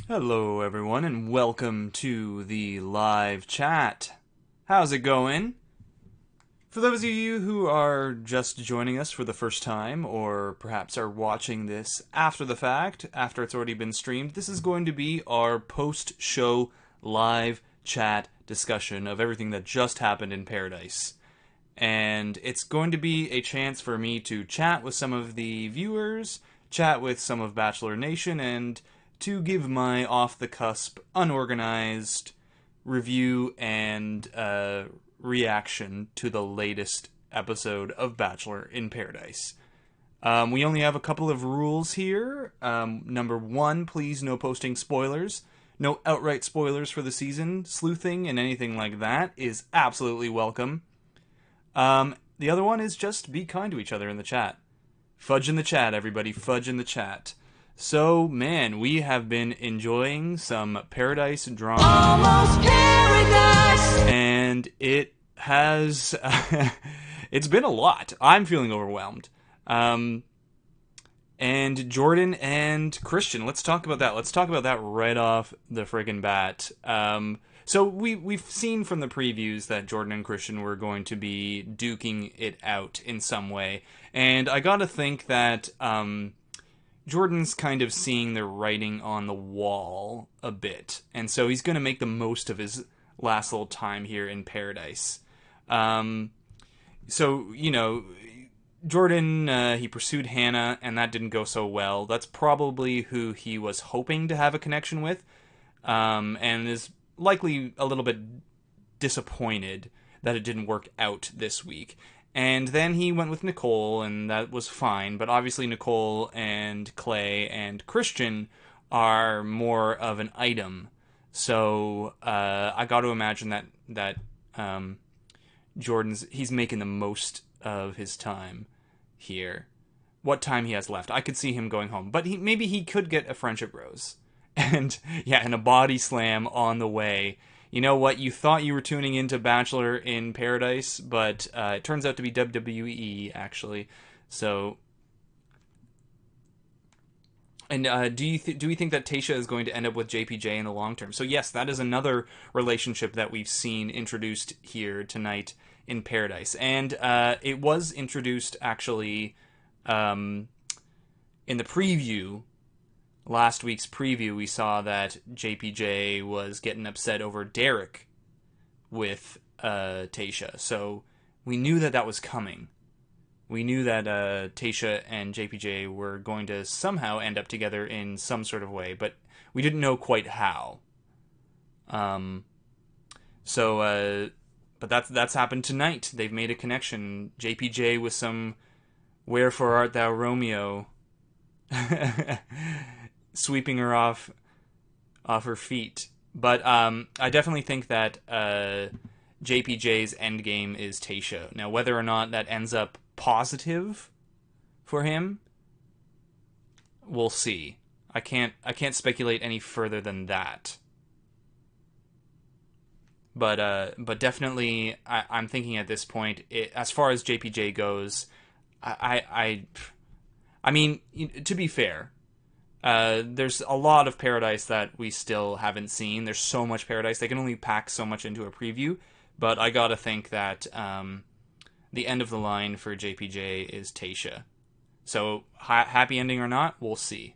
Hello, everyone, and welcome to the live chat. How's it going? For those of you who are just joining us for the first time, or perhaps are watching this after the fact, after it's already been streamed, this is going to be our post-show live chat discussion of everything that just happened in Paradise. And it's going to be a chance for me to chat with some of the viewers, chat with some of Bachelor Nation, and to give my off-the-cusp, unorganized review and reaction to the latest episode of Bachelor in Paradise. We only have a couple of rules here. Number one, please no posting spoilers. No outright spoilers for the season. Sleuthing and anything like that is absolutely welcome. The other one is just be kind to each other in the chat. Fudge in the chat, everybody. Fudge in the chat. So, man, we have been enjoying some Paradise drama. Almost Paradise! And it has... it's been a lot. I'm feeling overwhelmed. And Jordan and Christian, let's talk about that. Let's talk about that right off the friggin' bat. So we've seen from the previews that Jordan and Christian were going to be duking it out in some way. And I gotta think that... Jordan's kind of seeing the writing on the wall a bit, and so he's going to make the most of his last little time here in Paradise. So, you know, Jordan, he pursued Hannah, and that didn't go so well. That's probably who he was hoping to have a connection with, and is likely a little bit disappointed that it didn't work out this week. And then he went with Nicole, and that was fine. But obviously Nicole and Clay and Christian are more of an item. So I got to imagine that he's making the most of his time here. What time he has left. I could see him going home. But maybe he could get a friendship rose. And a body slam on the way. You know what? You thought you were tuning into Bachelor in Paradise, but it turns out to be WWE, actually. So, and do we think that Tayshia is going to end up with JPJ in the long term? So yes, that is another relationship that we've seen introduced here tonight in Paradise, and it was introduced actually in the preview. Last week's preview, we saw that JPJ was getting upset over Derek with Tayshia. So we knew that was coming. We knew that Tayshia and JPJ were going to somehow end up together in some sort of way, but we didn't know quite how. But that's happened tonight. They've made a connection. JPJ with some "Wherefore art thou, Romeo?" sweeping her off her feet. But I definitely think that JPJ's endgame is Tayshia. Now, whether or not that ends up positive for him, we'll see. I can't speculate any further than that. But definitely, I'm thinking at this point, as far as JPJ goes, I mean, to be fair, there's a lot of Paradise that we still haven't seen. There's so much Paradise. They can only pack so much into a preview. But I gotta think that the end of the line for JPJ is Tayshia. So, happy ending or not, we'll see.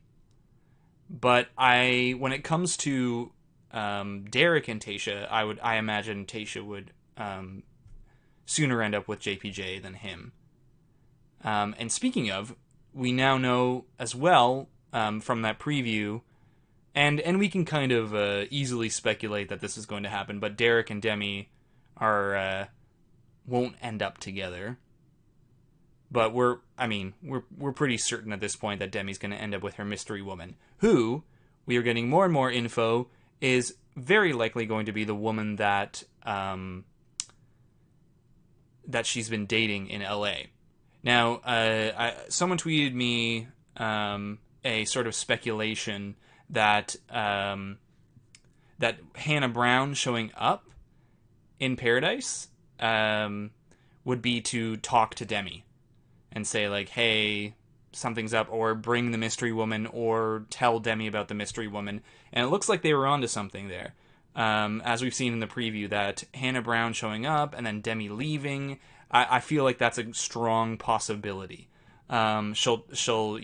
But when it comes to Derek and Tayshia, I imagine Tayshia would sooner end up with JPJ than him. And speaking of, we now know as well, from that preview, and we can kind of easily speculate that this is going to happen, but Derek and Demi won't end up together. But we're pretty certain at this point that Demi's going to end up with her mystery woman, who, we are getting more and more info, is very likely going to be the woman that she's been dating in LA. Now, someone tweeted me a sort of speculation that that Hannah Brown showing up in Paradise would be to talk to Demi and say, like, hey, something's up, or bring the mystery woman, or tell Demi about the mystery woman. And it looks like they were onto something there. As we've seen in the preview, that Hannah Brown showing up and then Demi leaving, I feel like that's a strong possibility. She'll,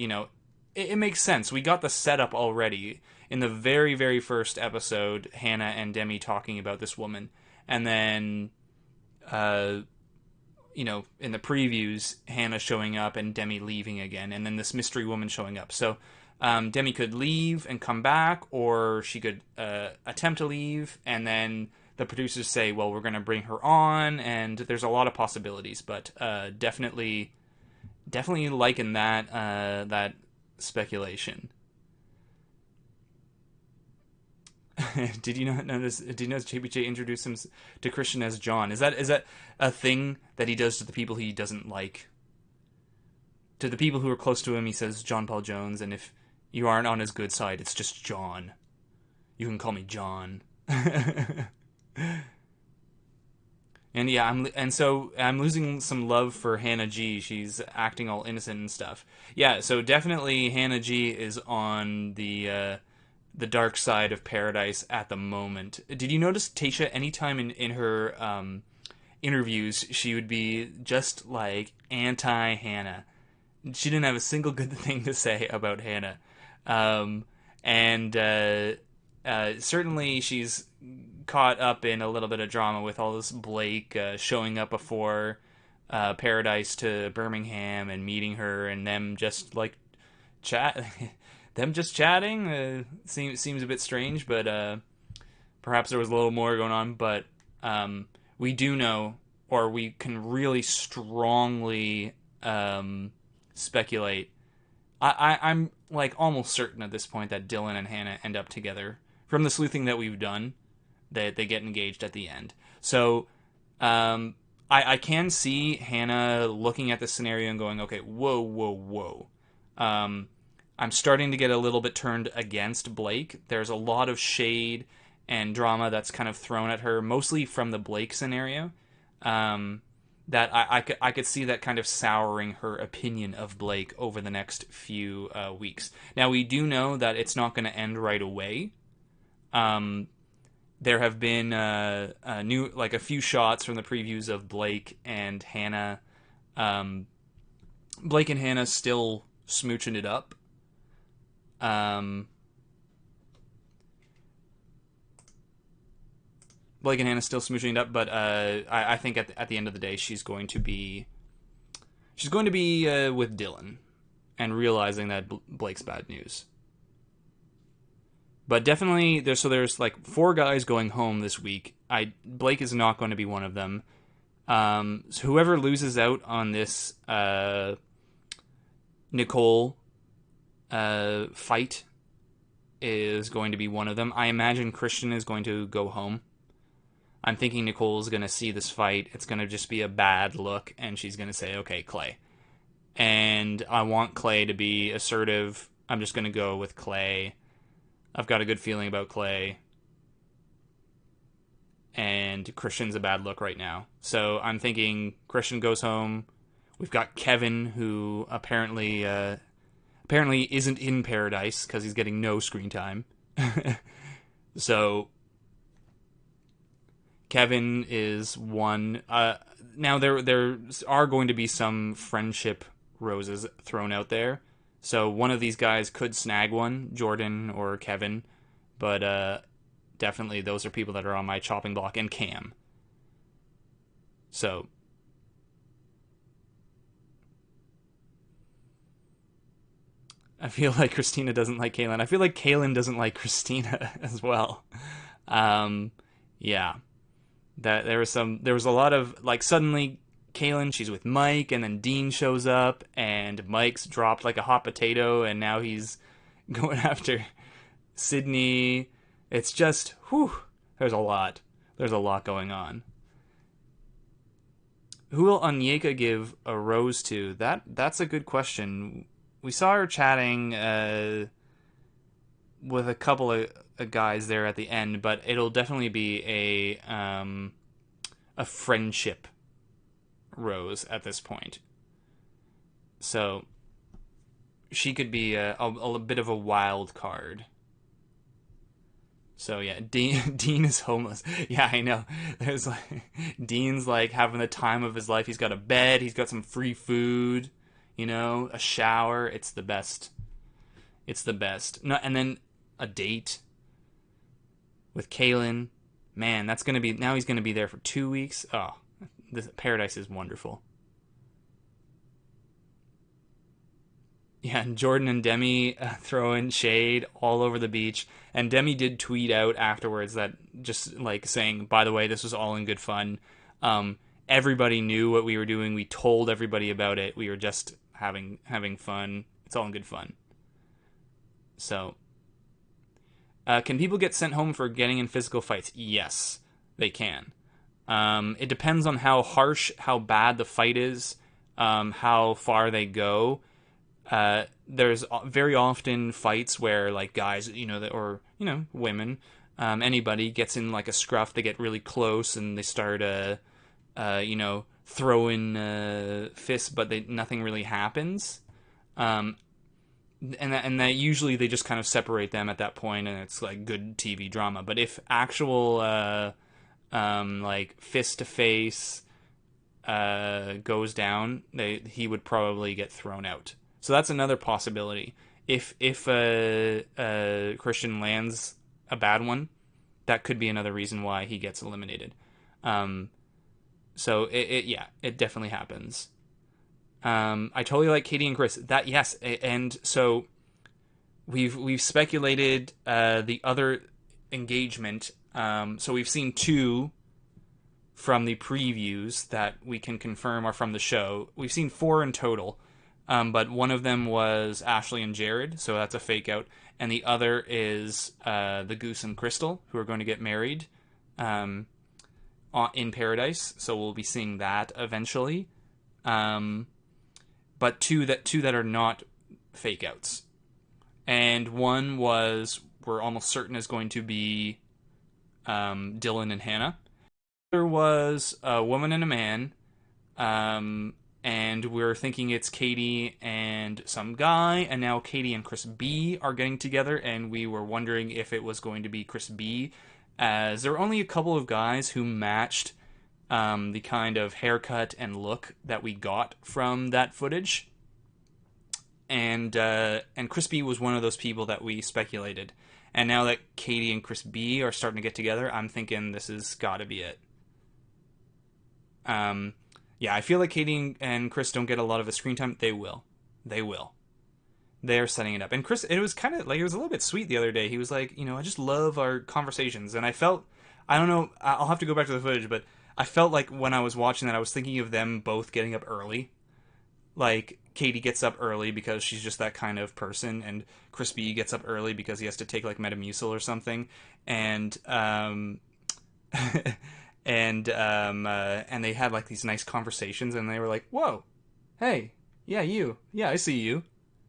it makes sense. We got the setup already in the very, very first episode. Hannah and Demi talking about this woman, and then, in the previews, Hannah showing up and Demi leaving again, and then this mystery woman showing up. So Demi could leave and come back, or she could attempt to leave, and then the producers say, well, we're going to bring her on, and there's a lot of possibilities, but definitely liking that speculation. Did you notice JBJ introduced him to Christian as John? Is that a thing that he does to the people he doesn't like? To the people who are close to him, he says John Paul Jones, and if you aren't on his good side, it's just John. You can call me John. And yeah, I'm losing some love for Hannah G. She's acting all innocent and stuff. Yeah, so definitely Hannah G is on the dark side of paradise at the moment. Did you notice Tayshia, anytime in her interviews, she would be just like anti-Hannah. She didn't have a single good thing to say about Hannah. Certainly she's caught up in a little bit of drama with all this Blake showing up before Paradise to Birmingham and meeting her, and them just like chatting seems a bit strange, but perhaps there was a little more going on. But we do know, or we can really strongly speculate. I'm like almost certain at this point that Dylan and Hannah end up together. From the sleuthing that we've done, that they get engaged at the end. So I can see Hannah looking at this scenario and going, okay, whoa. I'm starting to get a little bit turned against Blake. There's a lot of shade and drama that's kind of thrown at her, mostly from the Blake scenario. That I could see that kind of souring her opinion of Blake over the next few weeks. Now, we do know that it's not going to end right away. There have been a few shots from the previews of Blake and Hannah. Blake and Hannah still smooching it up. Blake and Hannah still smooching it up, but I think at the end of the day, she's going to be with Dylan, and realizing that Blake's bad news. But definitely, there's like 4 guys going home this week. Blake is not going to be one of them. So whoever loses out on this Nicole fight is going to be one of them. I imagine Christian is going to go home. I'm thinking Nicole's going to see this fight. It's going to just be a bad look, and she's going to say, okay, Clay. And I want Clay to be assertive. I'm just going to go with Clay. I've got a good feeling about Clay. And Christian's a bad look right now. So I'm thinking Christian goes home. We've got Kevin, who apparently isn't in Paradise because he's getting no screen time. So Kevin is one. Now there are going to be some friendship roses thrown out there. So one of these guys could snag one, Jordan or Kevin, but definitely those are people that are on my chopping block, and Cam. So I feel like Christina doesn't like Kaylin. I feel like Kaylin doesn't like Christina as well. Yeah. That there was a lot of, like, suddenly Kaylin, she's with Mike, and then Dean shows up, and Mike's dropped like a hot potato, and now he's going after Sydney. It's just, there's a lot. There's a lot going on. Who will Onyeka give a rose to? That's a good question. We saw her chatting with a couple of guys there at the end, but it'll definitely be a friendship rose at this point. So she could be a bit of a wild card. So yeah, Dean Dean is homeless. Yeah, I know. There's like Dean's like having the time of his life. He's got a bed. He's got some free food. A shower. It's the best. It's the best. No, and then a date with Kaylin. Man, that's gonna be now. He's gonna be there for 2 weeks. Oh, this paradise is wonderful. Yeah, and Jordan and Demi throwing shade all over the beach. And Demi did tweet out afterwards that just like saying, by the way, this was all in good fun. Everybody knew what we were doing. We told everybody about it. We were just having fun. It's all in good fun. So, can people get sent home for getting in physical fights? Yes, they can. It depends on how harsh, how bad the fight is, how far they go. There's very often fights where like guys, or women, anybody gets in like a scruff, they get really close and they start throwing fists, but nothing really happens. And that usually they just kind of separate them at that point, and it's like good TV drama. But if actual like fist to face goes down, he would probably get thrown out. So that's another possibility. If Christian lands a bad one, that could be another reason why he gets eliminated. So it definitely happens. I totally like Katie and Chris. That yes, and so we've speculated the other engagement. So we've seen two from the previews that we can confirm are from the show. We've seen four in total. But one of them was Ashley and Jared, so that's a fake out. And the other is the Goose and Crystal, who are going to get married in Paradise. So we'll be seeing that eventually. But two that are not fake outs. And one we're almost certain is going to be Dylan and Hannah. The other was a woman and a man. And we're thinking it's Katie and some guy, and now Katie and Chris B are getting together, and we were wondering if it was going to be Chris B, as there were only a couple of guys who matched the kind of haircut and look that we got from that footage, and Chris B was one of those people that we speculated, and now that Katie and Chris B are starting to get together, I'm thinking this has got to be it. Yeah, I feel like Katie and Chris don't get a lot of the screen time. They will. They will. They're setting it up. And Chris, it was kind of like, it was a little bit sweet the other day. He was like, I just love our conversations. And I don't know, I'll have to go back to the footage, but I felt like when I was watching that, I was thinking of them both getting up early. Like, Katie gets up early because she's just that kind of person, and Chris B gets up early because he has to take, like, Metamucil or something. And, and they had like these nice conversations, and they were like, "Whoa, hey, yeah, I see you,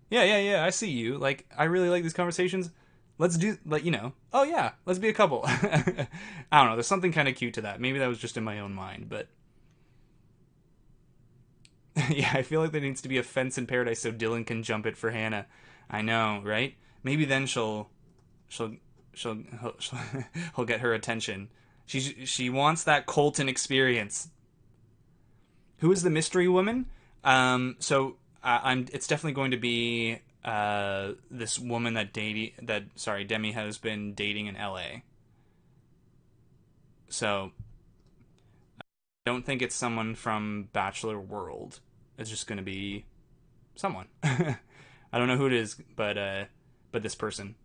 yeah, I see you. Like, I really like these conversations. Let's do like oh yeah, let's be a couple." I don't know. There's something kind of cute to that. Maybe that was just in my own mind, but yeah, I feel like there needs to be a fence in Paradise so Dylan can jump it for Hannah. I know, right? Maybe then she'll he'll get her attention. She wants that Colton experience. Who is the mystery woman? It's definitely going to be this woman that Demi has been dating in LA. So I don't think it's someone from Bachelor World. It's just going to be someone. I don't know who it is, but this person.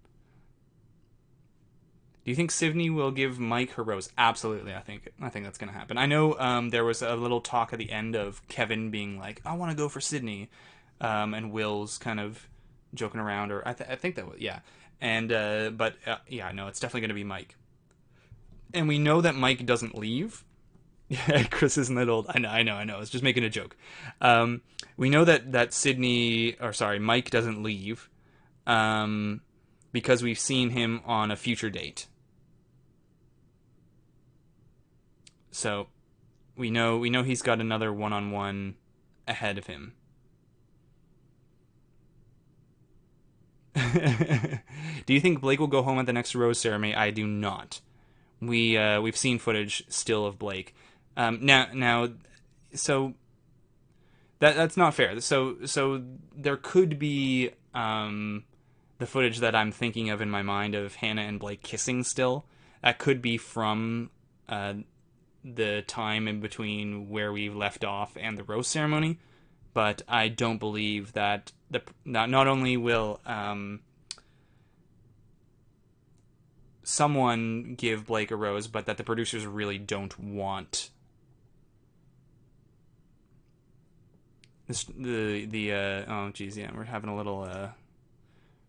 Do you think Sydney will give Mike her rose? Absolutely, I think that's going to happen. I know there was a little talk at the end of Kevin being like, "I want to go for Sydney," and Will's kind of joking around, or I think that was, yeah. And yeah, no, it's definitely going to be Mike. And we know that Mike doesn't leave. Yeah, Chris isn't that old. I know. I was just making a joke. We know that Mike doesn't leave, because we've seen him on a future date. So we know he's got another one-on-one ahead of him. Do you think Blake will go home at the next rose ceremony? I do not. We've seen footage still of Blake. Now, so that's not fair. So there could be the footage that I'm thinking of in my mind of Hannah and Blake kissing still. That could be from the time in between where we left off and the rose ceremony. But I don't believe that not only will someone give Blake a rose, but that the producers really don't want this, oh geez, yeah, we're having a little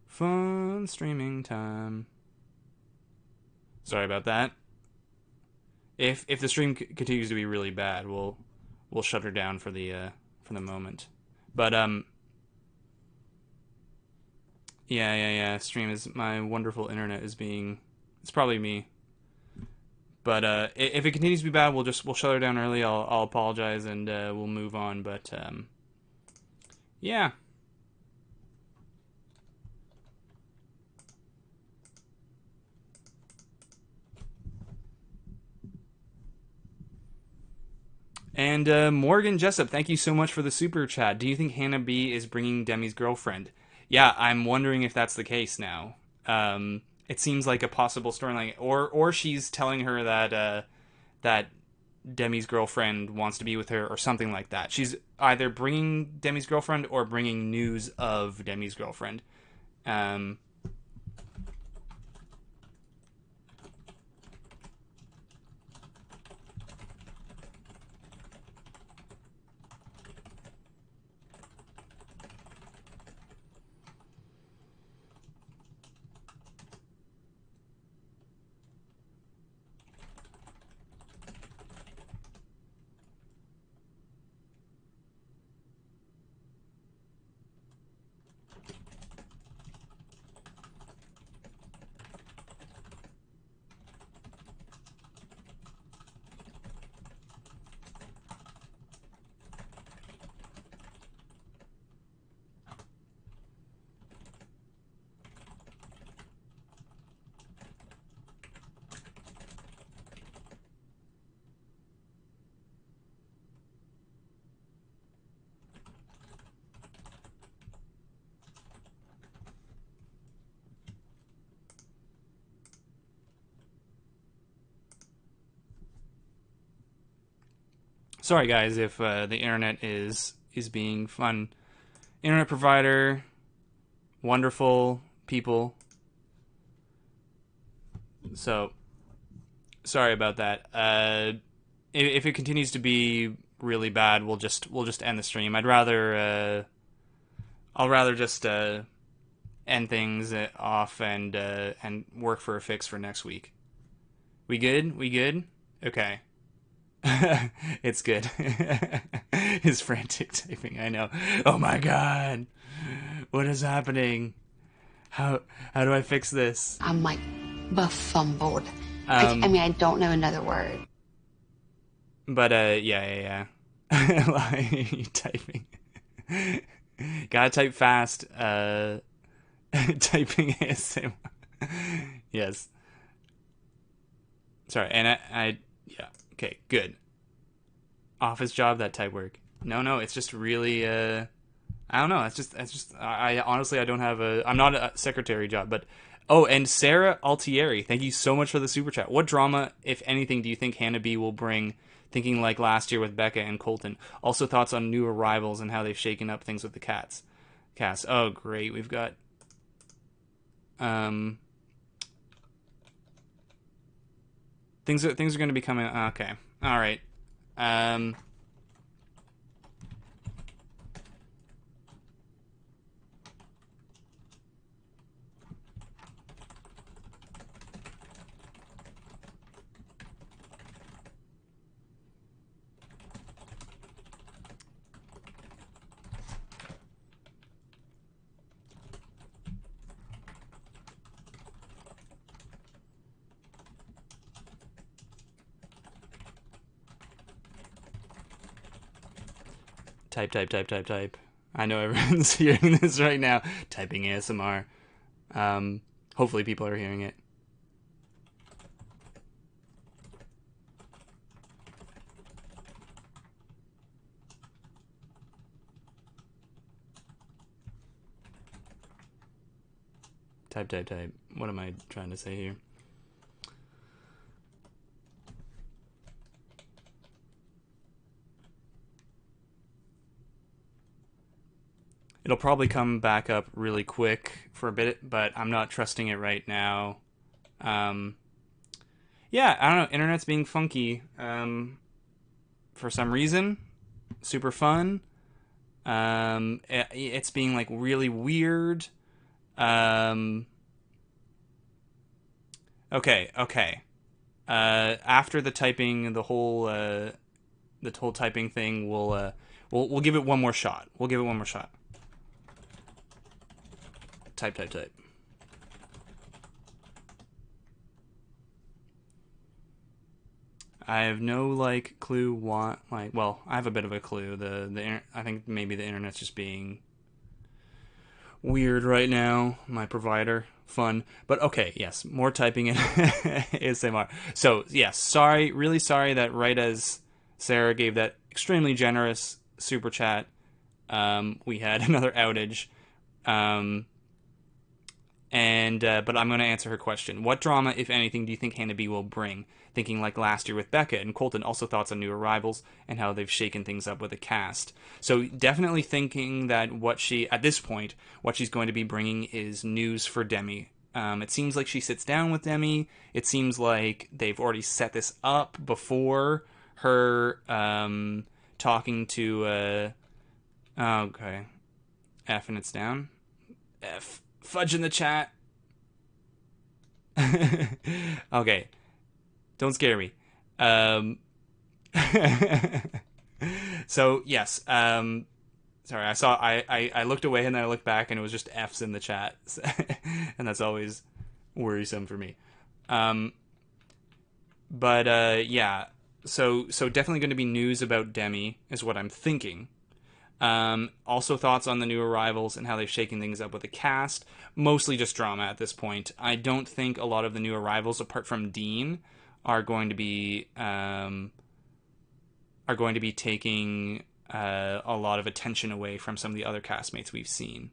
fun streaming time. Sorry about that. If the stream continues to be really bad, we'll shut her down for the moment. But yeah. Stream is, my wonderful internet is being, it's probably me. But if it continues to be bad, we'll shut her down early. I'll apologize and we'll move on. But yeah. And Morgan Jessup, thank you so much for the super chat. Do you think Hannah B is bringing Demi's girlfriend? Yeah, I'm wondering if that's the case now. It seems like a possible storyline, or she's telling her that Demi's girlfriend wants to be with her, or something like that. She's either bringing Demi's girlfriend or bringing news of Demi's girlfriend. Sorry guys if the internet is being fun. Internet provider, wonderful people. So sorry about that. If it continues to be really bad, we'll just end the stream. I'll rather just end things off and work for a fix for next week. We good? We good? Okay. It's good. His frantic typing, I know. Oh my god. What is happening? How do I fix this? I'm like befumbled. I mean, I don't know another word. But yeah. Like, typing. Gotta type fast. Typing ASMR. Yes. Sorry, and I yeah. Okay, good. Office job, that type work. No, it's just really I don't know. It's just I honestly I don't have I'm not a secretary job, but oh, and Sarah Altieri, thank you so much for the super chat. What drama, if anything, do you think Hannah B will bring, thinking like last year with Becca and Colton? Also thoughts on new arrivals and how they've shaken up things with the cast. Oh, great. We've got things are going to be coming. Okay. All right. Type. I know everyone's hearing this right now. Typing ASMR. Hopefully people are hearing it. Type. What am I trying to say here? It'll probably come back up really quick for a bit, but I'm not trusting it right now. Yeah, I don't know. Internet's being funky for some reason. Super fun. It's being like really weird. Okay. After the typing, the whole typing thing, we'll give it one more shot. Type. I have no clue what well, I have a bit of a clue. I think maybe the internet's just being weird right now. My provider, fun, but okay, yes, more typing in ASMR. So yes, really sorry that right as Sarah gave that extremely generous super chat, we had another outage. But I'm going to answer her question. What drama, if anything, do you think Hannah B will bring? Thinking like last year with Becca and Colton. Also thoughts on new arrivals and how they've shaken things up with the cast. So definitely thinking that at this point, what she's going to be bringing is news for Demi. It seems like she sits down with Demi. It seems like they've already set this up before her talking to... okay. F and it's down. F. Fudge in the chat. Okay. Don't scare me. So yes. Sorry, I looked away and then I looked back and it was just F's in the chat. And that's always worrisome for me. Yeah. So definitely going to be news about Demi is what I'm thinking. Also thoughts on the new arrivals and how they've shaken things up with the cast. Mostly just drama at this point. I don't think a lot of the new arrivals, apart from Dean, are going to be taking a lot of attention away from some of the other castmates we've seen.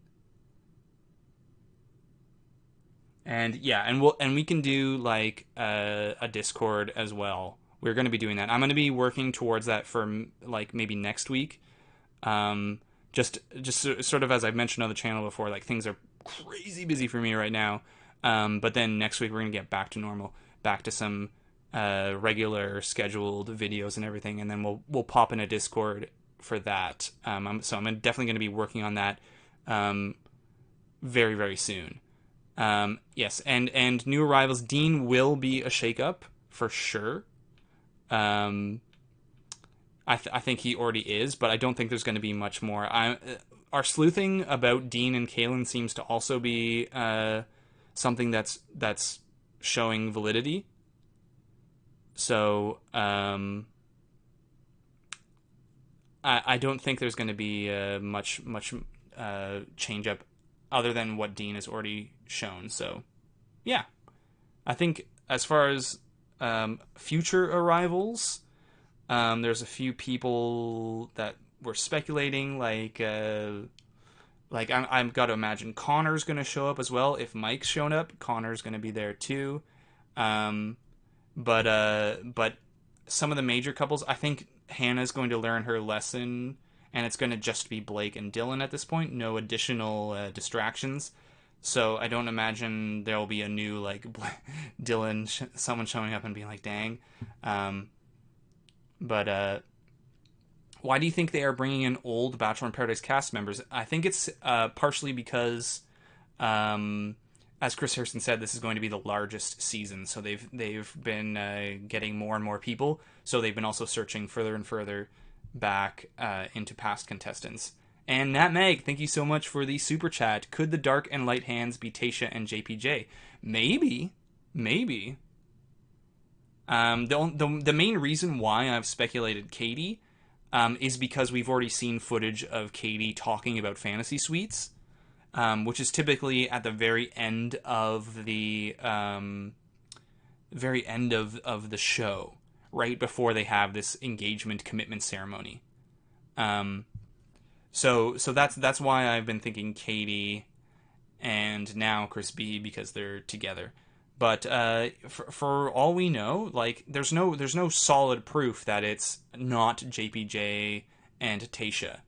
And yeah, and we can do like a Discord as well. We're going to be doing that. I'm going to be working towards that for like maybe next week. Just sort of as I've mentioned on the channel before, like things are crazy busy for me right now. But then next week we're gonna get back to normal, back to some regular scheduled videos and everything, and then we'll pop in a Discord for that. I'm definitely going to be working on that very, very soon. Yes, and new arrivals. Dean will be a shakeup for sure. I think he already is, but I don't think there's going to be much more. Our sleuthing about Dean and Kaylin seems to also be something that's showing validity. So I don't think there's going to be much change up other than what Dean has already shown. So yeah, I think as far as future arrivals. There's a few people that were speculating, like I've got to imagine Connor's going to show up as well. If Mike's shown up, Connor's going to be there too. But some of the major couples, I think Hannah's going to learn her lesson, and it's going to just be Blake and Dylan at this point. No additional distractions. So I don't imagine there'll be a new Dylan, someone showing up and being like, "Dang." But why do you think they are bringing in old Bachelor in Paradise cast members? I think it's partially because, as Chris Harrison said, this is going to be the largest season. So they've been getting more and more people. So they've been also searching further and further back into past contestants. And Nat Meg, thank you so much for the super chat. Could the dark and light hands be Tayshia and JPJ? Maybe. The main reason why I've speculated Katie is because we've already seen footage of Katie talking about fantasy suites. which is typically at the very end of the show, right before they have this engagement commitment ceremony. So that's why I've been thinking Katie and now Chris B, because they're together. But for all we know, like there's no solid proof that it's not JPJ and Tasha.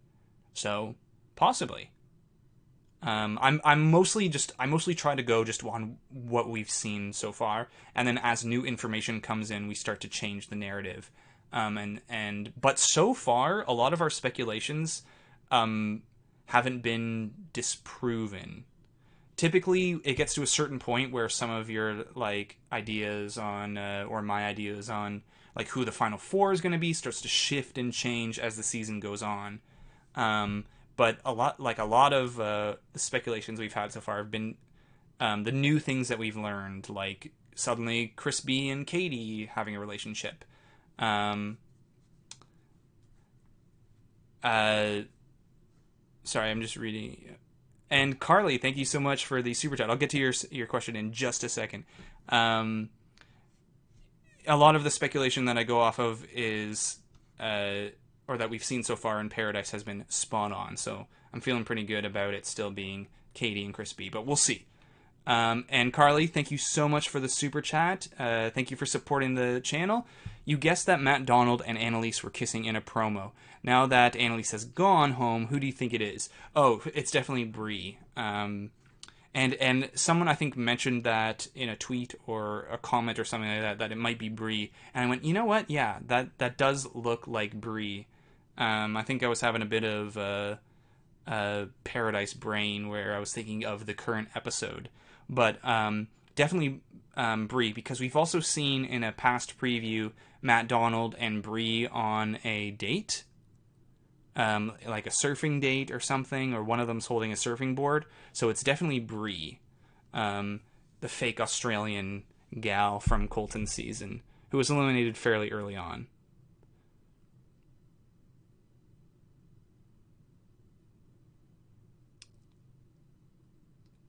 So possibly. I mostly try to go just on what we've seen so far, and then as new information comes in, we start to change the narrative. But so far, a lot of our speculations haven't been disproven. Typically, it gets to a certain point where some of your like ideas on or my ideas on like who the final four is going to be starts to shift and change as the season goes on. But a lot of the speculations we've had so far have been the new things that we've learned, like suddenly Chris B and Katie having a relationship. Sorry, I'm just reading. And Carly, thank you so much for the super chat. I'll get to your question in just a second. A lot of the speculation that I go off of is, or that we've seen so far in Paradise, has been spot on. So I'm feeling pretty good about it still being Katie and Chris B, but we'll see. And Carly, thank you so much for the super chat. Thank you for supporting the channel. You guessed that Matt Donald and Annalise were kissing in a promo. Now that Annalise has gone home, who do you think it is? Oh, it's definitely Bree. And someone I think mentioned that in a tweet or a comment or something like that it might be Bree. And I went, you know what? Yeah, that does look like Bree. I think I was having a bit of Paradise brain where I was thinking of the current episode. But definitely Bree, because we've also seen in a past preview Matt Donald and Bree on a date, like a surfing date or something, or one of them's holding a surfing board. So it's definitely Bree, the fake Australian gal from Colton's season, who was eliminated fairly early on.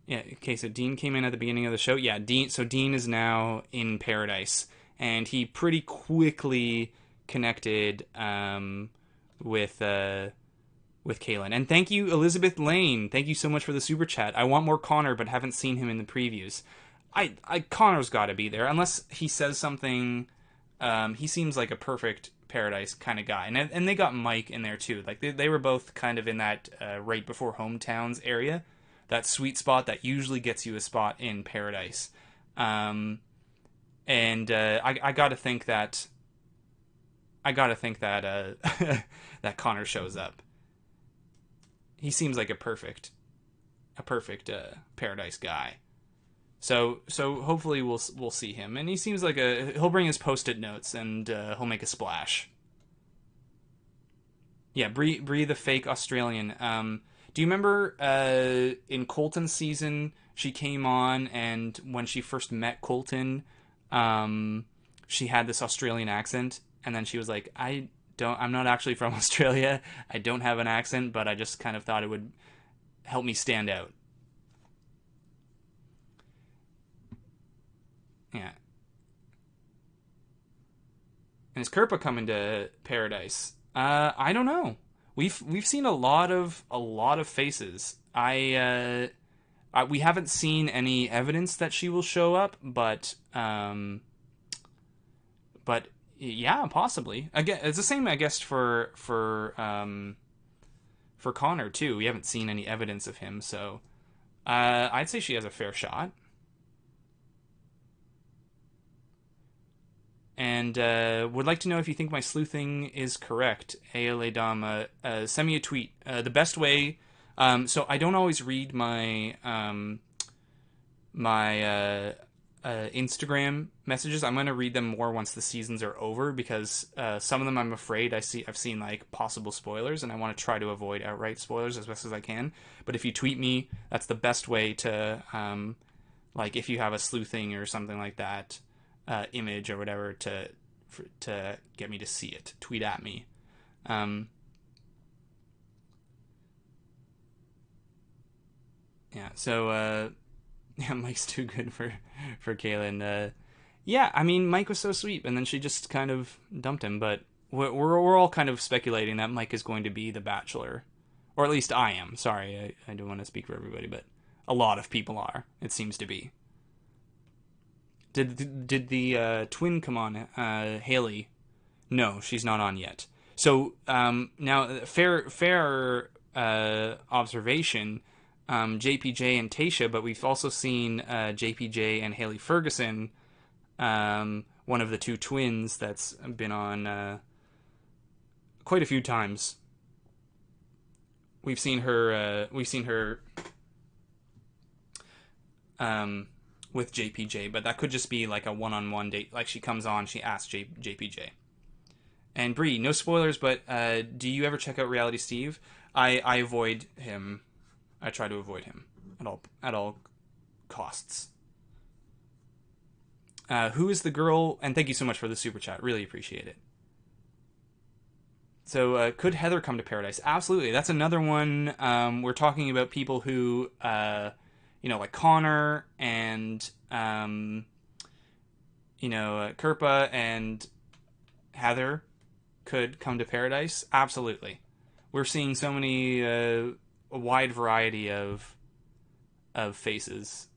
Yeah, okay, so Dean came in at the beginning of the show. Yeah, Dean is now in Paradise, and he pretty quickly connected with Kaylin. And thank you, Elizabeth Lane. Thank you so much for the super chat. I want more Connor, but haven't seen him in the previews. Connor's got to be there, unless he says something. He seems like a perfect Paradise kind of guy, and they got Mike in there too. Like they were both kind of in that right before hometowns area. That sweet spot that usually gets you a spot in Paradise. I gotta think that that Connor shows up. He seems like a perfect Paradise guy. So hopefully we'll see him, and he seems like he'll bring his post-it notes and he'll make a splash. Yeah, Bree the fake Australian. Do you remember in Colton's season, she came on, and when she first met Colton, she had this Australian accent, and then she was like, I'm not actually from Australia. I don't have an accent, but I just kind of thought it would help me stand out. Yeah. And is Kirpa coming to Paradise? I don't know. We've seen a lot of faces. We haven't seen any evidence that she will show up, but yeah, possibly. Again, it's the same, I guess, for Connor too. We haven't seen any evidence of him, so I'd say she has a fair shot. And would like to know if you think my sleuthing is correct. ALA Dama, send me a tweet. The best way. So I don't always read my Instagram messages. I'm gonna read them more once the seasons are over, because some of them I'm afraid I've seen like possible spoilers, and I want to try to avoid outright spoilers as best as I can. But if you tweet me, that's the best way to like if you have a sleuthing or something like that. Image or whatever to get me to see it. Tweet at me. Yeah. So yeah, Mike's too good for Kaylin. Yeah, I mean, Mike was so sweet, and then she just kind of dumped him. But we're all kind of speculating that Mike is going to be the Bachelor, or at least I am. Sorry, I don't want to speak for everybody, but a lot of people are. It seems to be. Did the twin come on? Haley? No, she's not on yet. So now, fair observation. JPJ and Tasha, but we've also seen JPJ and Haley Ferguson, one of the two twins that's been on quite a few times. We've seen her. With JPJ, but that could just be like a one-on-one date. Like she comes on, she asks JPJ. And Bree, no spoilers, but do you ever check out Reality Steve? I avoid him. I try to avoid him at all costs. Who is the girl? And thank you so much for the super chat. Really appreciate it. So could Heather come to Paradise? Absolutely. That's another one. We're talking about people who, like Connor and, Kirpa and Heather could come to Paradise. Absolutely. We're seeing so many, a wide variety of faces.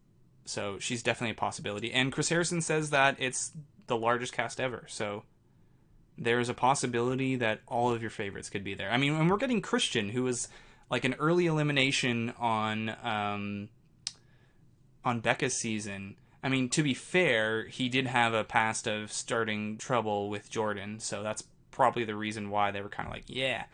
So she's definitely a possibility. And Chris Harrison says that it's the largest cast ever. So there's a possibility that all of your favorites could be there. I mean, and we're getting Christian, who was like an early elimination on Becca's season. I mean, to be fair, he did have a past of starting trouble with Jordan, so that's probably the reason why they were kind of like, yeah,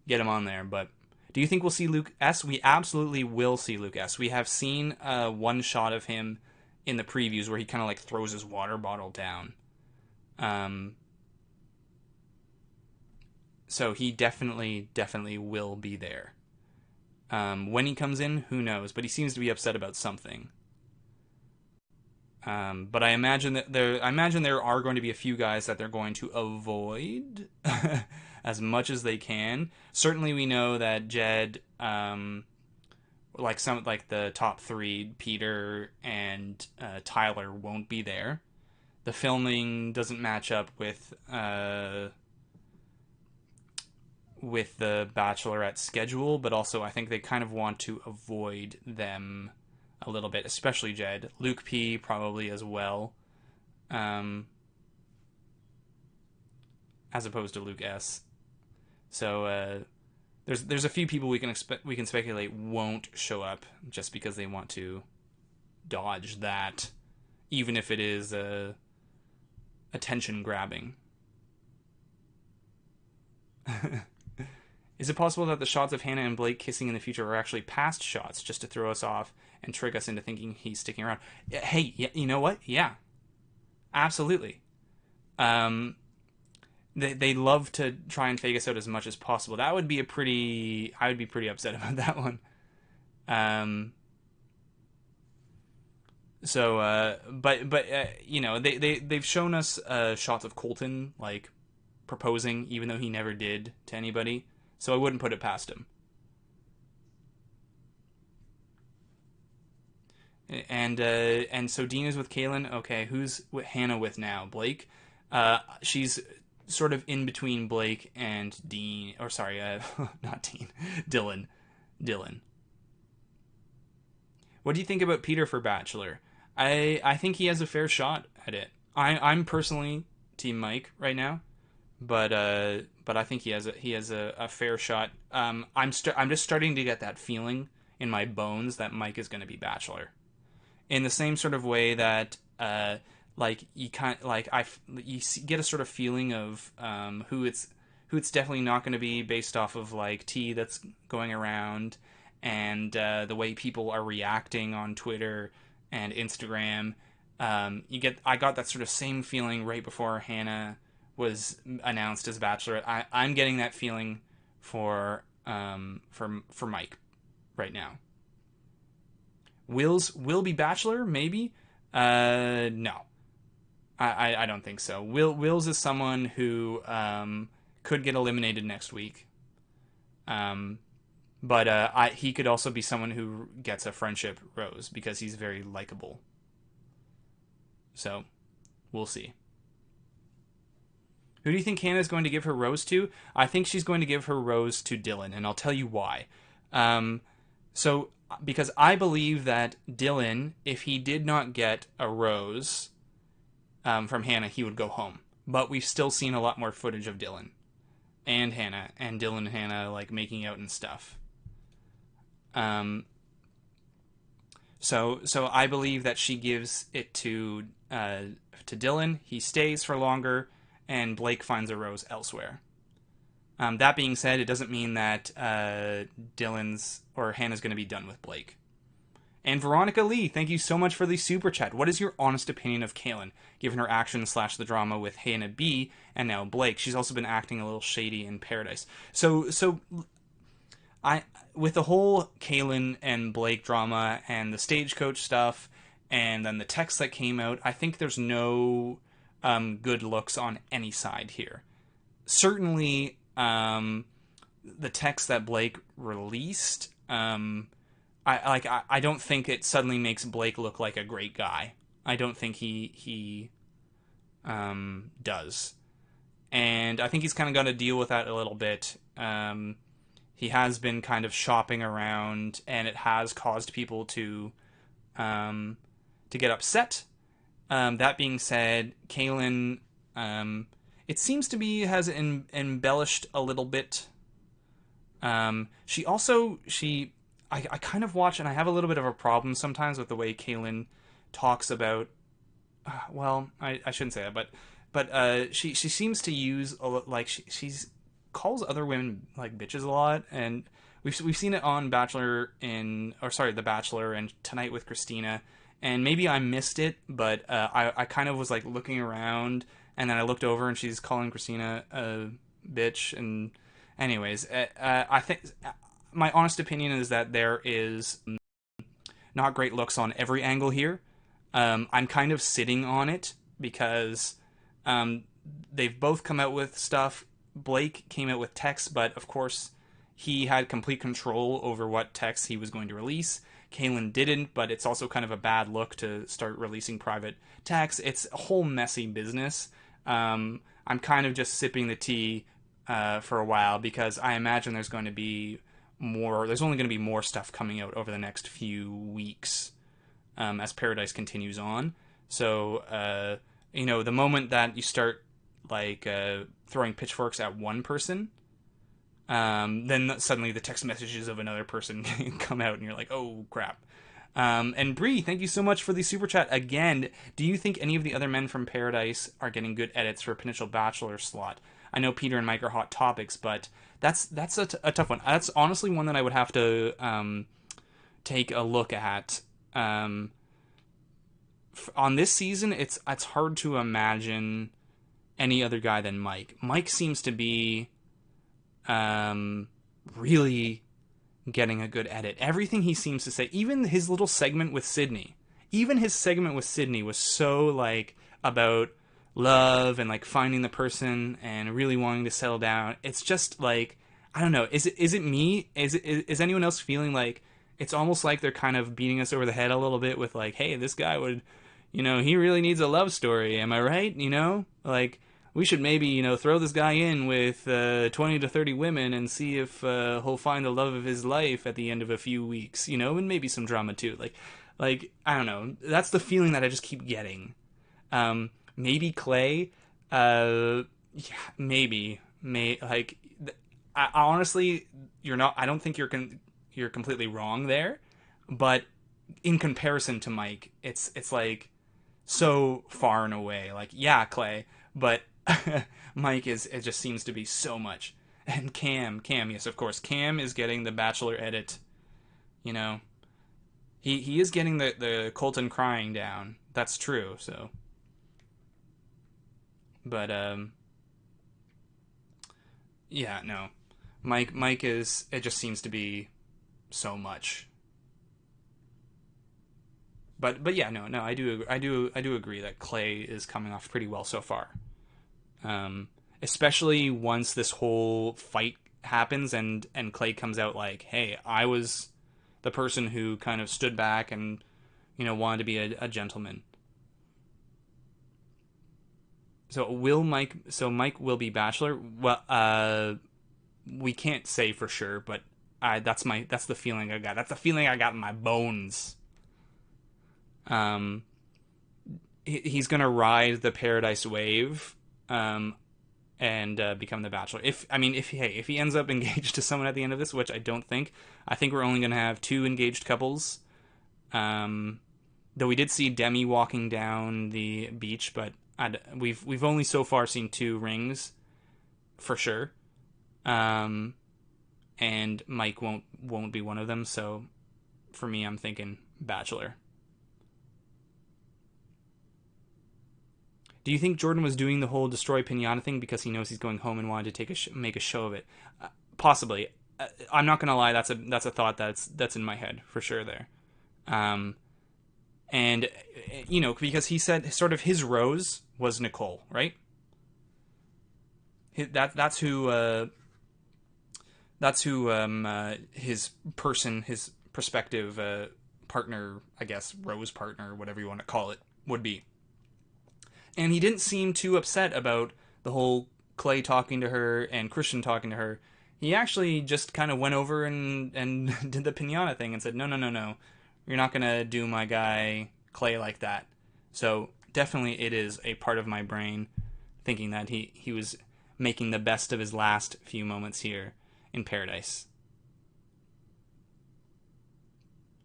get him on there. But do you think we'll see Luke S? We absolutely will see Luke S. We have seen one shot of him in the previews where he kind of like throws his water bottle down. So he definitely will be there. When he comes in, who knows? But he seems to be upset about something. But I imagine there are going to be a few guys that they're going to avoid as much as they can. Certainly, we know that Jed, like the top three, Peter and Tyler, won't be there. The filming doesn't match up with the Bachelorette schedule, but also I think they kind of want to avoid them a little bit, especially Jed. Luke P probably as well, as opposed to Luke S. So there's a few people we can speculate won't show up just because they want to dodge that, even if it is attention grabbing. Is it possible that the shots of Hannah and Blake kissing in the future are actually past shots just to throw us off and trick us into thinking he's sticking around? Hey, you know what? Yeah, absolutely. They love to try and fake us out as much as possible. That would be I would be pretty upset about that one. They've shown us shots of Colton like proposing, even though he never did to anybody. So I wouldn't put it past him. And so Dean is with Kaylin. Okay, who's Hannah with now? Blake. She's sort of in between Blake and Dean. Or sorry, not Dean. Dylan. What do you think about Peter for Bachelor? I think he has a fair shot at it. I'm personally Team Mike right now. But I think he has a fair shot. I'm just starting to get that feeling in my bones that Mike is going to be Bachelor, in the same sort of way that you get a sort of feeling of who it's definitely not going to be based off of like tea that's going around and the way people are reacting on Twitter and Instagram. I got that sort of same feeling right before Hannah was announced as Bachelorette. I'm getting that feeling for Mike right now. Will be Bachelor? Maybe. No, I don't think so. Wills is someone who could get eliminated next week. But he could also be someone who gets a friendship rose because he's very likable. So, we'll see. Who do you think Hannah's going to give her rose to? I think she's going to give her rose to Dylan, and I'll tell you why. So, because I believe that Dylan, if he did not get a rose from Hannah, he would go home. But we've still seen a lot more footage of Dylan and Hannah, and Dylan and Hannah like making out and stuff. So I believe that she gives it to Dylan. He stays for longer, and Blake finds a rose elsewhere. That being said, it doesn't mean that Dylan's or Hannah's going to be done with Blake. And Veronica Lee, thank you so much for the super chat. What is your honest opinion of Kaylin, given her actions / the drama with Hannah B and now Blake? She's also been acting a little shady in Paradise. So I, with the whole Kaylin and Blake drama and the stagecoach stuff, and then the text that came out, I think there's no good looks on any side here. Certainly, the text that Blake released, I don't think it suddenly makes Blake look like a great guy. I don't think he does, and I think he's kind of got to deal with that a little bit. He has been kind of shopping around, and it has caused people to get upset. That being said, Kaylin, it seems to be has embellished a little bit. She also I kind of watch, and I have a little bit of a problem sometimes with the way Kaylin talks about. Well, I shouldn't say that, but she seems to use like she's calls other women like bitches a lot, and we've seen it on The Bachelor and Tonight with Christina, and maybe I missed it, but I kind of was like looking around, and then I looked over and she's calling Christina a bitch, and anyways, I think my honest opinion is that there is not great looks on every angle here. I'm kind of sitting on it because they've both come out with stuff. Blake came out with texts, but of course he had complete control over what texts he was going to release. Kaylin didn't, but it's also kind of a bad look to start releasing private texts. It's a whole messy business. I'm kind of just sipping the tea for a while because I imagine there's only going to be more stuff coming out over the next few weeks as Paradise continues on. So, the moment that you start throwing pitchforks at one person, then suddenly the text messages of another person come out and you're like, oh crap. And Bree, thank you so much for the super chat again. Do you think any of the other men from Paradise are getting good edits for a potential Bachelor slot? I know Peter and Mike are hot topics, but that's a tough one. That's honestly one that I would have to take a look at. On this season, it's hard to imagine any other guy than Mike. Mike seems to be really getting a good edit. Everything he seems to say, even his little segment with Sydney, was so about love and finding the person and really wanting to settle down. It's just I don't know. Is it me? Is anyone else feeling like it's almost like they're kind of beating us over the head a little bit with hey, this guy would, he really needs a love story. Am I right? We should maybe, throw this guy in with 20 to 30 women and see if he'll find the love of his life at the end of a few weeks, and maybe some drama too. I don't know. That's the feeling that I just keep getting. Maybe Clay. Yeah, maybe. I honestly, you're not. I don't think you're completely wrong there, but in comparison to Mike, it's so far and away. Yeah, Clay, but Mike it just seems to be so much. And Cam, yes, of course, Cam is getting the Bachelor edit. He is getting the Colton crying down. That's true. So, but yeah, no, Mike is. It just seems to be so much. But yeah, no, I do agree that Clay is coming off pretty well so far. Especially once this whole fight happens and Clay comes out like, hey, I was the person who kind of stood back and, wanted to be a gentleman. So Mike will be Bachelor? Well, we can't say for sure, but that's the feeling I got. That's the feeling I got in my bones. He's gonna ride the Paradise wave, and become the Bachelor. If he ends up engaged to someone at the end of this, which I don't think, I think we're only gonna have 2 engaged couples. Though we did see Demi walking down the beach, but we've only so far seen 2 rings, for sure. And Mike won't be one of them. So, for me, I'm thinking Bachelor. Do you think Jordan was doing the whole destroy pinata thing because he knows he's going home and wanted to make a show of it? Possibly. I'm not gonna lie. That's a thought that's in my head for sure. There, and because he said sort of his rose was Nicole, right? That's who his prospective partner, I guess, rose partner, whatever you want to call it, would be. And he didn't seem too upset about the whole Clay talking to her and Christian talking to her. He actually just kind of went over and did the pinata thing and said, no, you're not going to do my guy Clay like that. So definitely it is a part of my brain thinking that he was making the best of his last few moments here in Paradise.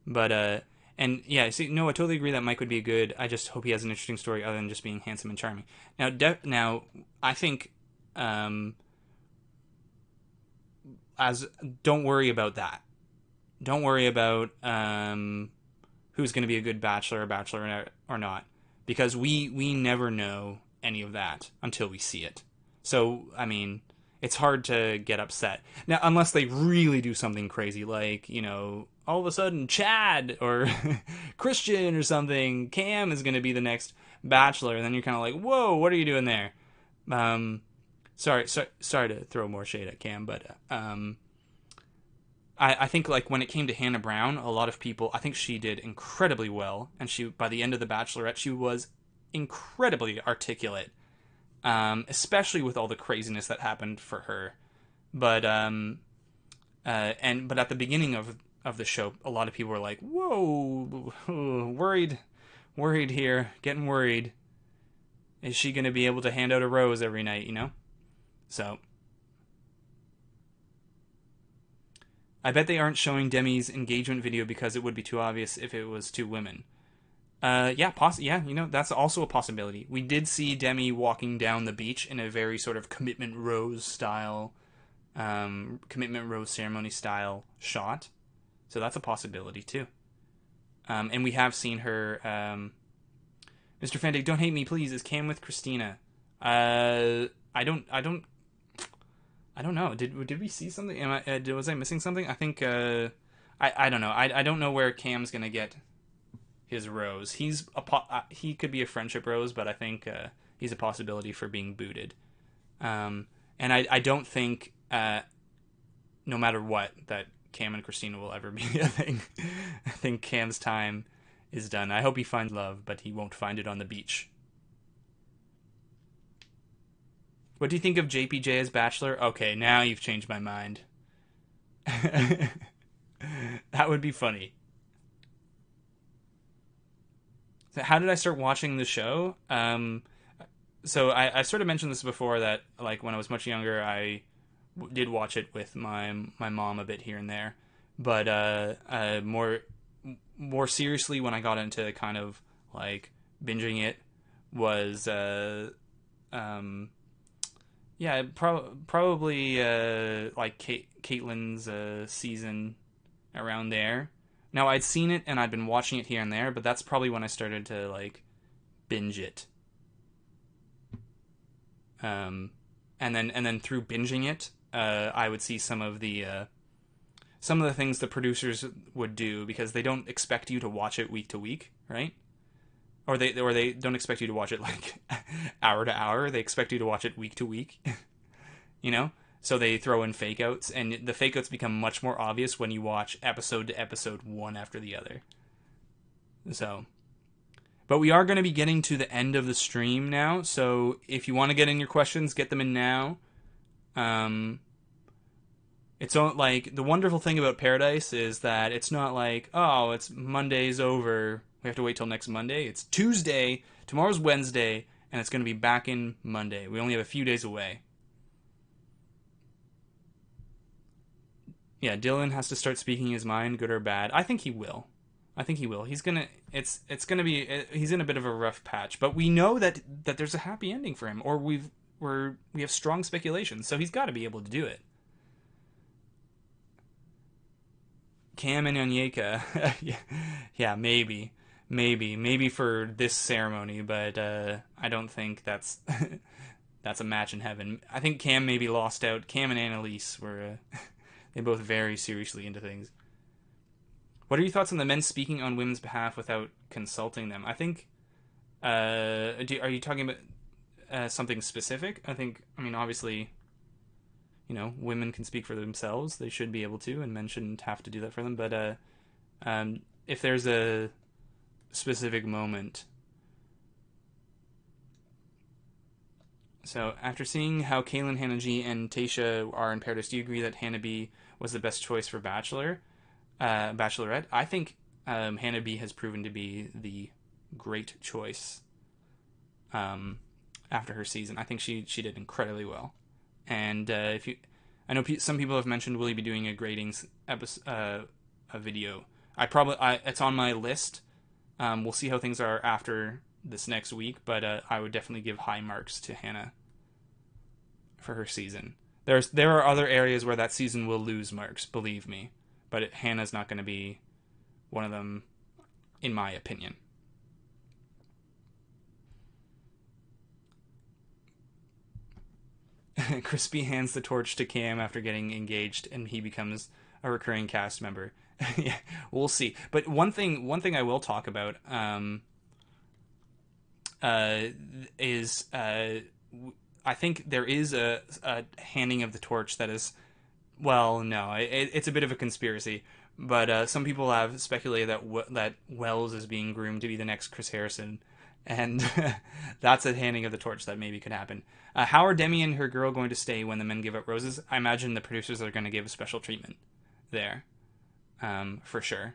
But, and yeah, see, no, I totally agree that Mike would be good. I just hope he has an interesting story other than just being handsome and charming. Now, I think, don't worry about that. Don't worry about who's going to be a good bachelor or bachelorette or not, because we never know any of that until we see it. So, I mean, it's hard to get upset. Now, unless they really do something crazy, like, all of a sudden Chad or Christian or something, Cam is going to be the next bachelor, and then you're kind of like, whoa, what are you doing there? Sorry to throw more shade at Cam, but I think, like, when it came to Hannah Brown, a lot of people, I think she did incredibly well, and by the end of The Bachelorette, she was incredibly articulate, especially with all the craziness that happened for her. But but at the beginning of the show, a lot of people were like, whoa, worried here, getting worried. Is she going to be able to hand out a rose every night, So, I bet they aren't showing Demi's engagement video because it would be too obvious if it was 2 women. Yeah, that's also a possibility. We did see Demi walking down the beach in a very sort of commitment rose style, commitment rose ceremony style shot. So that's a possibility too. And we have seen her. Mr. Fantake, don't hate me, please. Is Cam with Christina? I don't know. Did we see something? Was I missing something? I think. I don't know. I don't know where Cam's gonna get his rose. He could be a friendship rose, but I think he's a possibility for being booted. And I don't think, no matter what, that Cam and Christina will ever be a thing. I think Cam's time is done. I hope he finds love, but he won't find it on the beach. What do you think of JPJ as Bachelor? Okay, now you've changed my mind. That would be funny. So how did I start watching the show? So I sort of mentioned this before, that, like, when I was much younger, I did watch it with my mom a bit here and there, but more seriously, when I got into kind of like binging it, was probably like Caitlin's season, around there. Now, I'd seen it and I'd been watching it here and there, but that's probably when I started to, like, binge it. And then through binging it, I would see some of the things the producers would do, because they don't expect you to watch it week to week, right? Or they don't expect you to watch it like hour to hour. They expect you to watch it week to week. So they throw in fake outs, and the fake outs become much more obvious when you watch episode to episode one after the other. So, but we are going to be getting to the end of the stream now. So if you want to get in your questions, get them in now. It's like the wonderful thing about Paradise is that it's not like, oh, it's Monday's over, we have to wait till next Monday. It's Tuesday, tomorrow's Wednesday, and it's going to be back in Monday. We only have a few days away. Yeah, Dylan has to start speaking his mind, good or bad. I think he will. He's gonna. It's gonna be. He's in a bit of a rough patch, but we know that there's a happy ending for him, or we have strong speculation, so he's got to be able to do it. Cam and Onyeka, yeah, maybe for this ceremony, but I don't think that's that's a match in heaven. I think Cam maybe lost out. Cam and Annalise were. They both very seriously into things. What are your thoughts on the men speaking on women's behalf without consulting them? I think. Are you talking about something specific? I mean, obviously, women can speak for themselves. They should be able to, and men shouldn't have to do that for them. But if there's a specific moment. So, after seeing how Kaylin, Hannah G, and Tayshia are in Paradise, do you agree that Hannah B was the best choice for Bachelorette? I think Hannah B has proven to be the great choice after her season. I think she did incredibly well. And I know some people have mentioned, will you be doing a gradings episode, a video? It's on my list. We'll see how things are after this next week, but I would definitely give high marks to Hannah for her season. There are other areas where that season will lose marks, believe me, but Hannah's not going to be one of them, in my opinion. Crispy hands the torch to Cam after getting engaged, and he becomes a recurring cast member. Yeah, we'll see. But one thing I will talk about is I think there is a handing of the torch that is, well, no, it's a bit of a conspiracy, but some people have speculated that Wells is being groomed to be the next Chris Harrison, and that's a handing of the torch that maybe could happen. How are Demi and her girl going to stay when the men give up roses? I imagine the producers are going to give special treatment there, for sure.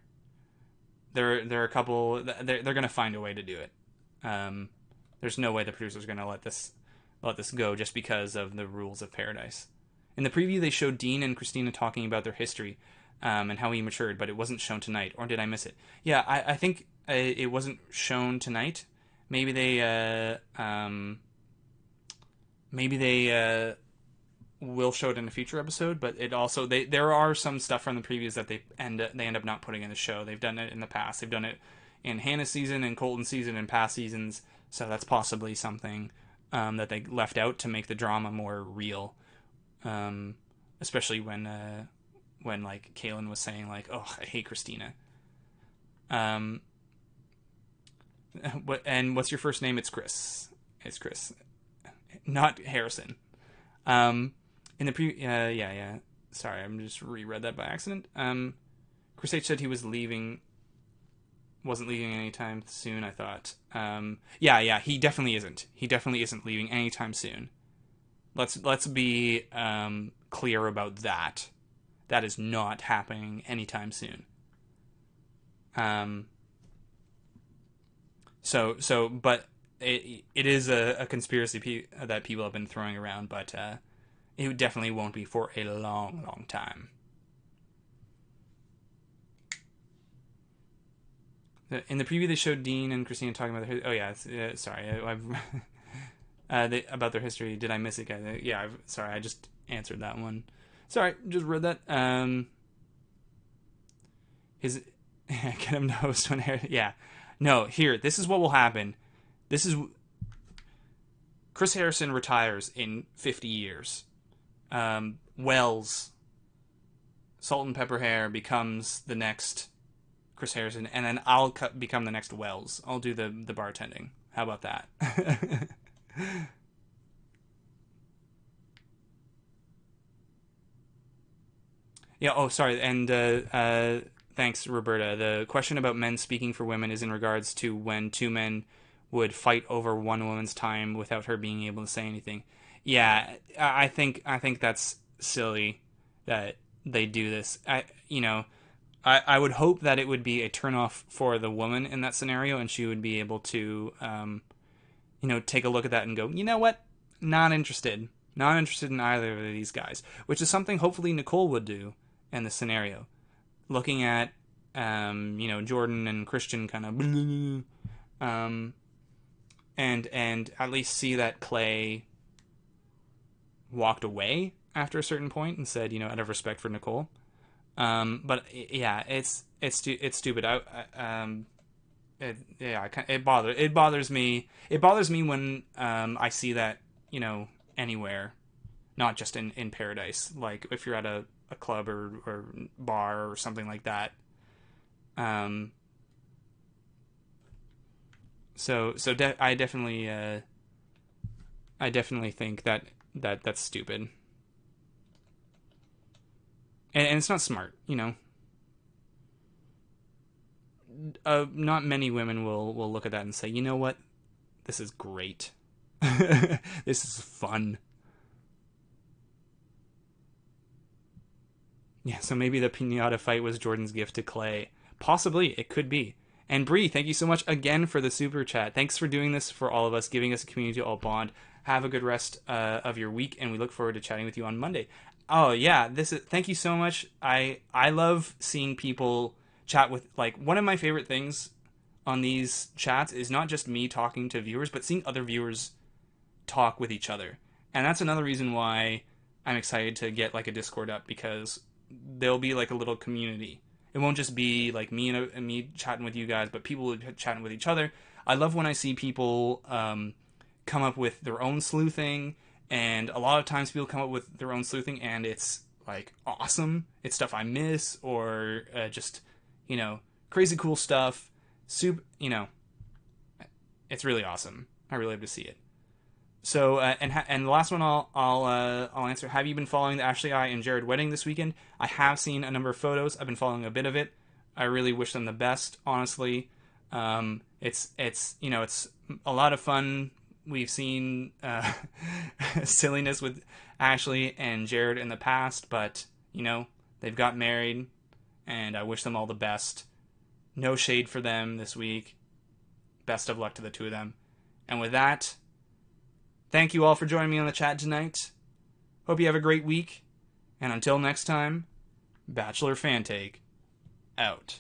There are a couple. They're going to find a way to do it. There's no way the producers are going to let this go just because of the rules of Paradise. In the preview, they showed Dean and Christina talking about their history and how he matured, but it wasn't shown tonight. Or did I miss it? Yeah, I think it wasn't shown tonight. Maybe they will show it in a future episode, but it also there are some stuff from the previews that they end up not putting in the show. They've done it in the past. They've done it in Hannah's season and Colton's season and past seasons. So that's possibly something that they left out to make the drama more real. Especially when like Kaylin was saying like, "Oh, I hate Christina." What's your first name? It's Chris. It's Chris, not Harrison. In the yeah. Sorry, I'm just reread that by accident. Chris H said he was leaving. Wasn't leaving anytime soon, I thought. Yeah, he definitely isn't. He definitely isn't leaving anytime soon. Let's be clear about that. That is not happening anytime soon. But it is a conspiracy that people have been throwing around, but it definitely won't be for a long, long time. In the preview, they showed Dean and Christina talking about their... Oh, yeah. Sorry. About their history. Did I miss it, guys? Yeah, sorry. I just answered that one. Sorry. Just read that. Get him to host when... Yeah. No, here. This is what will happen. This is... Chris Harrison retires in 50 years. Wells, Salt and Pepper Hair, becomes the next... Chris Harrison, and then I'll become the next Wells. I'll do the bartending. How about that? Yeah. Oh, sorry. And thanks, Roberta. The question about men speaking for women is in regards to when two men would fight over one woman's time without her being able to say anything. Yeah, I think that's silly that they do this. I would hope that it would be a turnoff for the woman in that scenario, and she would be able to, take a look at that and go, you know what, not interested, not interested in either of these guys, which is something hopefully Nicole would do in this scenario, looking at, Jordan and Christian kind of, and at least see that Clay walked away after a certain point and said, out of respect for Nicole. But yeah, it's stupid. It bothers me. It bothers me when I see that anywhere, not just in Paradise. Like if you're at a club or bar or something like that. I definitely think that's stupid. And it's not smart, Not many women will look at that and say, you know what, this is great. This is fun. Yeah, so maybe the pinata fight was Jordan's gift to Clay. Possibly, it could be. And Bree, thank you so much again for the super chat. Thanks for doing this for all of us, giving us a community to all bond. Have a good rest of your week, and we look forward to chatting with you on Monday. Oh yeah, thank you so much. I love seeing people chat with, like, one of my favorite things on these chats is not just me talking to viewers, but seeing other viewers talk with each other. And that's another reason why I'm excited to get like a Discord up, because there'll be like a little community. It won't just be like me and me chatting with you guys, but people chatting with each other. I love when I see people come up with their own sleuthing, and a lot of times people come up with their own sleuthing, and it's like awesome. It's stuff I miss, or just crazy cool stuff. It's really awesome. I really love to see it. So and the last one I'll answer. Have you been following the Ashley I and Jared wedding this weekend? I have seen a number of photos. I've been following a bit of it. I really wish them the best, honestly. It's a lot of fun. We've seen silliness with Ashley and Jared in the past, but they've got married, and I wish them all the best. No shade for them this week. Best of luck to the two of them. And with that, thank you all for joining me on the chat tonight. Hope you have a great week. And until next time, Bachelor Fantake, out.